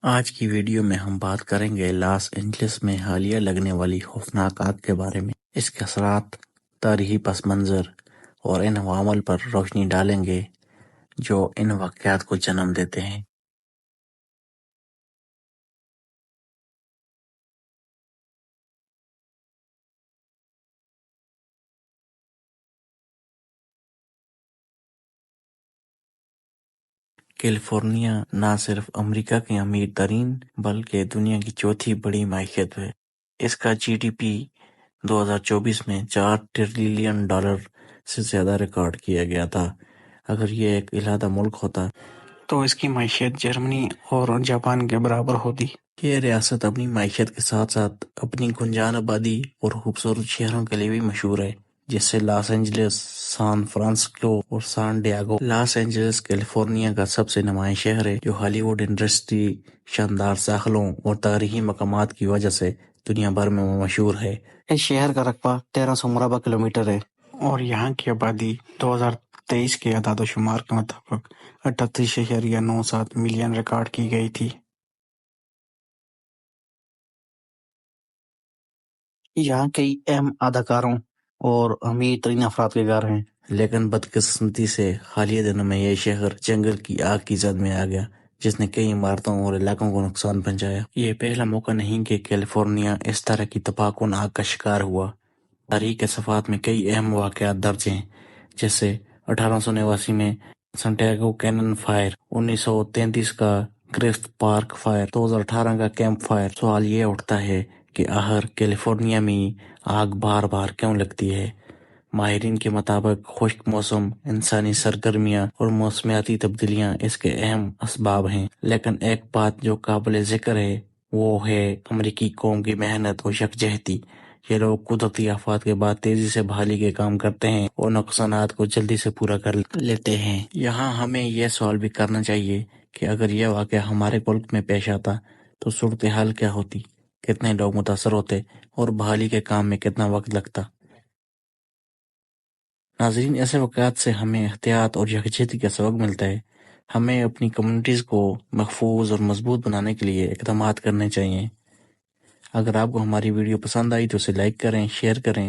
آج کی ویڈیو میں ہم بات کریں گے لاس اینجلس میں حالیہ لگنے والی خوفناک آگ کے بارے میں، اس کے اثرات، تاریخی پس منظر اور ان عوامل پر روشنی ڈالیں گے جو ان واقعات کو جنم دیتے ہیں۔ کیلیفورنیا نہ صرف امریکہ کی امیر ترین بلکہ دنیا کی چوتھی بڑی معیشت ہے۔ اس کا جی ڈی پی 2024 میں $4 ٹریلین سے زیادہ ریکارڈ کیا گیا تھا۔ اگر یہ ایک علیحدہ ملک ہوتا تو اس کی معیشت جرمنی اور جاپان کے برابر ہوتی۔ یہ ریاست اپنی معیشت کے ساتھ ساتھ اپنی گنجان آبادی اور خوبصورت شہروں کے لیے بھی مشہور ہے، جیسے لاس اینجلس، سان فرانسسکو اور San Diego. Los Angeles California کا سب سے نمایاں شہر ہے، جو ہالی ووڈ انڈسٹری، شاندار ساحلوں اور تاریخی مقامات کی وجہ سے دنیا بھر میں مشہور ہے۔ اس شہر کا رقبہ 1300 مربع کلومیٹر ہے اور یہاں کی آبادی 2023 کے اعداد و شمار کے مطابق 38.97 ملین ریکارڈ کی گئی تھی۔ یہاں کئی اہم اداکاروں اور امیر ترین افراد کے گھر ہیں، لیکن بدقسمتی سے حالیہ دنوں میں یہ شہر جنگل کی آگ کی زد میں آ گیا، جس نے کئی عمارتوں اور علاقوں کو نقصان پہنچایا۔ یہ پہلا موقع نہیں کہ کیلیفورنیا اس طرح کی تباہ کن آگ کا شکار ہوا۔ تاریخ کے صفحات میں کئی اہم واقعات درج ہیں، جیسے 1889 میں سنٹیاگو کینن فائر، 1933 کا گرفت پارک فائر، 2018 کا کیمپ فائر۔ سوال یہ اٹھتا ہے کہ آخر کیلیفورنیا میں آگ بار بار کیوں لگتی ہے؟ ماہرین کے مطابق خشک موسم، انسانی سرگرمیاں اور موسمیاتی تبدیلیاں اس کے اہم اسباب ہیں، لیکن ایک بات جو قابل ذکر ہے وہ ہے امریکی قوم کی محنت اور یکجہتی۔ یہ لوگ قدرتی آفات کے بعد تیزی سے بحالی کے کام کرتے ہیں اور نقصانات کو جلدی سے پورا کر لیتے ہیں۔ یہاں ہمیں یہ سوال بھی کرنا چاہیے کہ اگر یہ واقعہ ہمارے ملک میں پیش آتا تو صورتحال کیا ہوتی، کتنے لوگ متاثر ہوتے اور بحالی کے کام میں کتنا وقت لگتا۔ ناظرین، ایسے واقعات سے ہمیں احتیاط اور یکجہتی کا سبق ملتا ہے۔ ہمیں اپنی کمیونٹیز کو محفوظ اور مضبوط بنانے کے لیے اقدامات کرنے چاہیے۔ اگر آپ کو ہماری ویڈیو پسند آئی تو اسے لائک کریں، شیئر کریں